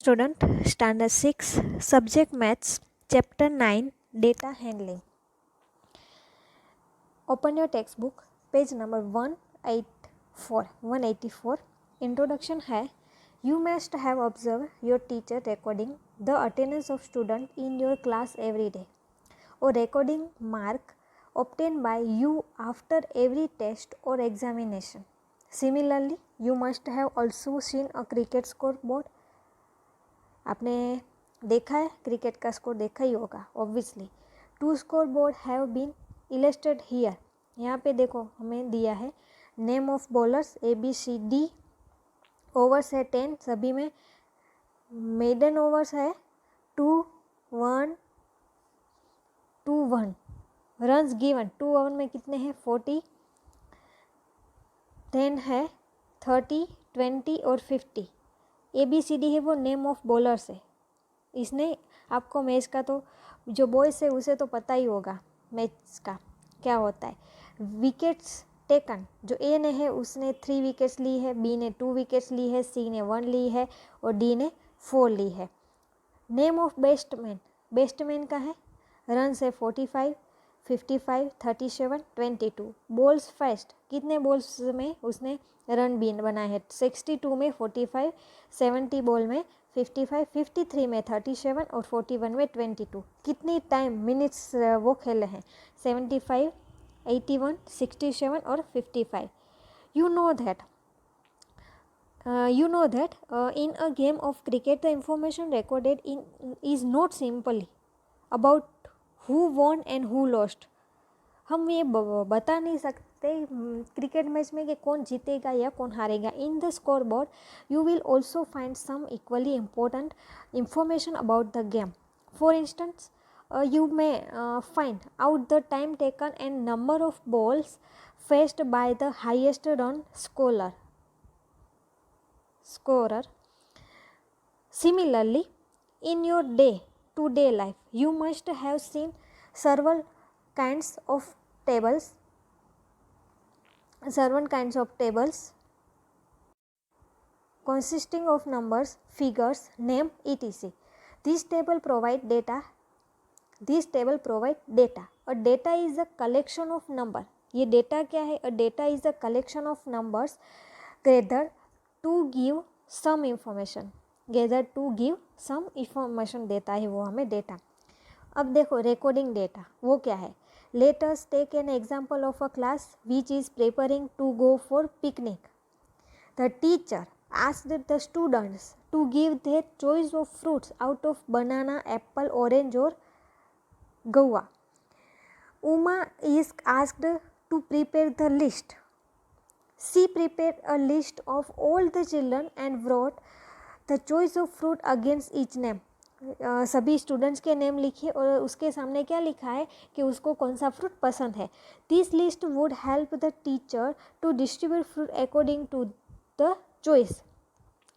student, standard 6, subject maths, chapter 9, data handling. Open your textbook, page number 184. Introduction है. You must have observed your teacher recording the attendance of student in your class every day, or recording mark obtained by you after every test or examination. Similarly, you must have also seen a cricket scoreboard. आपने देखा है, cricket का score देखा ही होगा obviously. 2 score board have been illustrated here. यहाँ पे देखो हमें दिया है name of bowlers ABCD. Overs है 10, सभी में मेडन ओवर्स है 2-1. रन्स गिवन 2 ओवर में कितने हैं 40. 10 है 30, 20 और 50. ABCD है वो नेम ऑफ बॉलर्स है. इसने आपको मैच का तो जो बॉयज़ है उसे तो पता ही होगा मैच का क्या होता है. विकेट्स टेकन जो A ने है उसने 3 विकेट्स ली है, B ने 2 विकेट्स ली है, C ने 1 ली है और D ने 4 ली है. नेम ऑफ बेस्टमैन का है. रन्स है 45, 55, 37, 22. बॉल्स फर्स्ट कितने बॉल्स में उसने रन भी बनाए हैं 62 में 45, 70 बॉल में 55, 53 में 37 और 41 में 22. कितनी टाइम मिनट्स वो खेले हैं 75, 81, 67 और 55. You know that in a game of cricket the information recorded in is not simply about who won and who lost. हम ये बता नहीं सकते क्रिकेट मैच में कि कौन जीतेगा या कौन हारेगा. In the score board you will also find some equally important information about the game. For instance you may find out the time taken and number of balls faced by the highest run scorer. Similarly, in your day-to-day life, you must have seen several kinds of tables consisting of numbers, figures, name, etc. This table provide data. A data is a collection of number. ये data क्या है? A data is a collection of numbers gathered to give some information. देता है वो हमें data. अब देखो recording data वो क्या है. Let us take an example of a class which is preparing to go for picnic. The teacher asked the students to give their choice of fruits out of banana, apple, orange or guava. Uma is asked to prepare the list. She prepared a list of all the children and wrote the choice of fruit against each name. सभी students के name लिखिए और उसके सामने क्या लिखा है कि उसको कौन सा फ्रूट पसंद है. This list would help the teacher to distribute fruit according to the choice.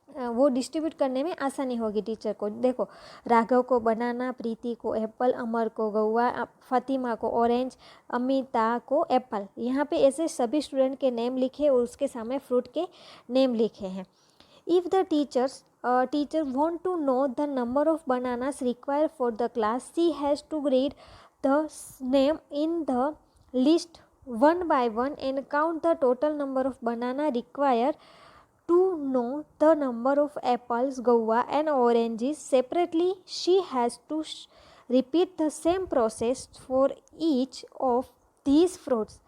वो डिस्ट्रीब्यूट करने में आसानी होगी टीचर को. देखो राघव को बनाना, प्रीति को एप्पल, अमर को गौवा, फातिमा को ऑरेंज, अमिता को एप्पल. यहाँ पे ऐसे सभी स्टूडेंट के नेम लिखे और उसके सामने फ्रूट के नेम लिखे हैं. If the teacher want to know the number of bananas required for the class, she has to read the name in the list one by one and count the total number of banana required. To know the number of apples, guava and oranges separately, she has to repeat the same process for each of these fruits.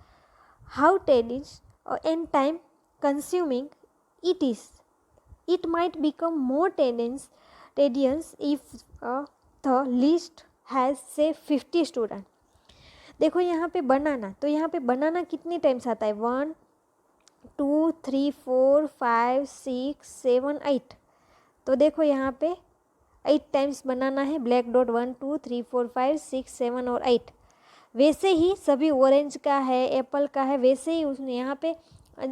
How tedious and time consuming it is. It might become more tedious if the list has say 50 students. देखो यहाँ पे बनाना, तो यहाँ पे बनाना कितनी times आता है 1, 2, 3, 4, 5, 6, 7, 8. तो देखो यहाँ पे 8 टाइम्स बनाना है. ब्लैक डॉट 1, 2, 3, 4, 5, 6, 7 और 8. वैसे ही सभी ऑरेंज का है, एप्पल का है, वैसे ही उसने यहाँ पे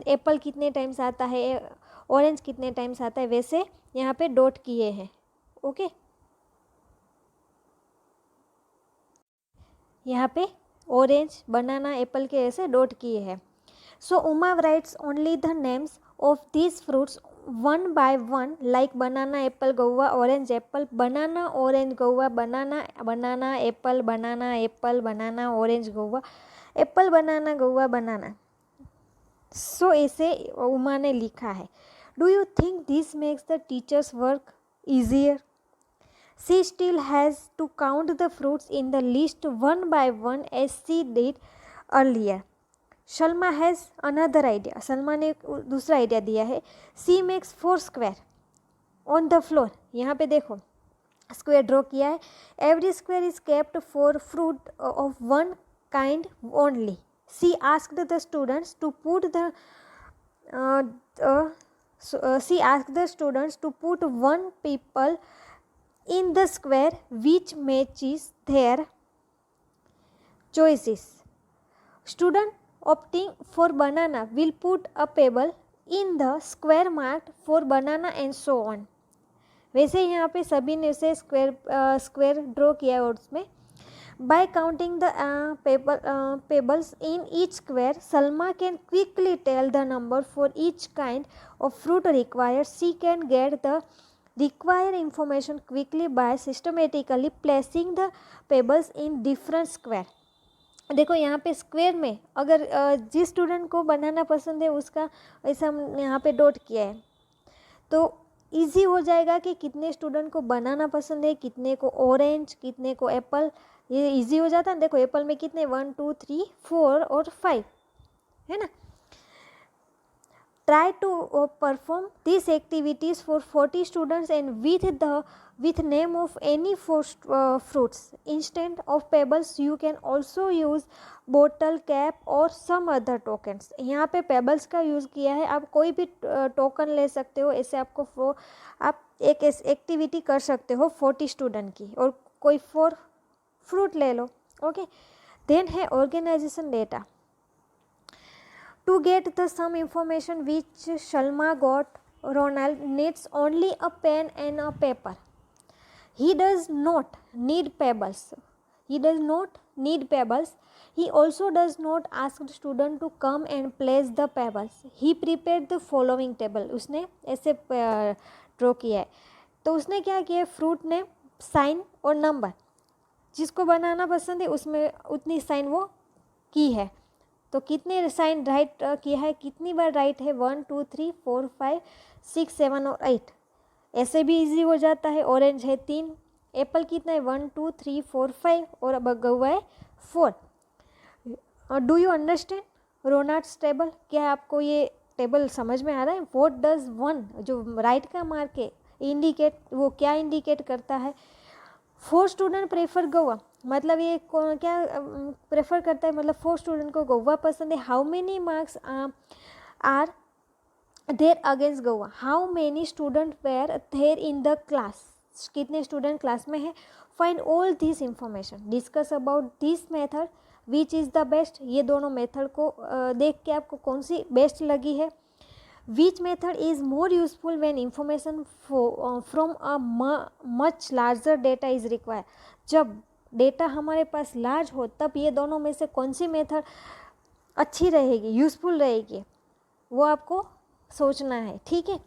एप्पल कितने टाइम्स आता है, ऑरेंज कितने टाइम्स आता है, वैसे यहाँ पे डॉट किए हैं. ओके, यहाँ पे ऑरेंज, बनाना, एप्पल के ऐसे डॉट किए हैं. So Uma writes only the names of these fruits one by one like banana, apple, guava, orange, apple, banana, orange, guava, banana, banana, apple, banana, apple, banana, orange, guava, apple, banana, guava, banana. So ऐसे उमा ने लिखा है. Do you think this makes the teacher's work easier? She still has to count the fruits in the list one by one as she did earlier. Salma has another idea. Salma ने दूसरा idea दिया है. She makes 4 square on the floor. यहाँ पे देखो square draw किया है. Every square is kept for fruit of one kind only. She asked the students to put one people in the square which matches their choices. Student opting for banana will put a pebble in the square marked for banana and so on. वैसे यहाँ पे सभी ने उसे square draw किया है और उसमें by counting the pebbles in each square, Salma can quickly tell the number for each kind of fruit required. She can get the required information quickly by systematically placing the pebbles in different square. देखो यहाँ पे square में अगर जिस student को बनाना पसंद है उसका ऐसा हम यहाँ पे डॉट किया है तो इजी हो जाएगा कि कितने स्टूडेंट को बनाना पसंद है, कितने को ऑरेंज, कितने को एप्पल. ये इजी हो जाता है. देखो एप्पल में कितने 1 2 3 4 और 5 है ना. Try to perform this activities for 40 students and with name of any 4 fruits. Instead of pebbles you can also use bottle, cap और some other tokens. यहाँ पे pebbles का यूज़ किया है. आप कोई भी टोकन ले सकते हो. ऐसे आपको आप एक एक्टिविटी कर सकते हो 40 स्टूडेंट की और कोई 4 फ्रूट ले लो. ओके. देन है organization data. To get the some information which Salma got, Ronald needs only a pen and a paper. He does not need pebbles. He also does not ask the student to come and place the pebbles. He prepared the following table. उसने ऐसे draw किया है. तो उसने क्या किया है, fruit ने साइन और नंबर जिसको बनाना पसंद है उसमें उतनी साइन वो की है. तो कितने साइन राइट किया है, कितनी बार राइट है, 1 2 3 4 5 6 7 और 8. ऐसे भी इजी हो जाता है. ऑरेंज है 3, एप्पल कितना है 1 2 3 4 5 और अब गुआवा है 4. Do you understand Ronalds table? क्या आपको ये टेबल समझ में आ रहा है? व्हाट डज 1 जो राइट का मार्क है इंडिकेट, वो क्या इंडिकेट करता है? 4 स्टूडेंट प्रेफर गुआवा, मतलब ये क्या प्रेफर करता है, मतलब 4 स्टूडेंट को गुआवा पसंद है. How many marks are there against guava? How many student were there in the class? कितने स्टूडेंट क्लास में है? Find all this information. Discuss about this method which is the best. ये दोनों method को देख के आपको कौन सी बेस्ट लगी है. Which method is more useful when information from a much larger data is required. जब डेटा हमारे पास लार्ज हो तब ये दोनों में से कौन सी मेथड अच्छी रहेगी, यूज़फुल रहेगी, वो आपको सोचना है. ठीक है.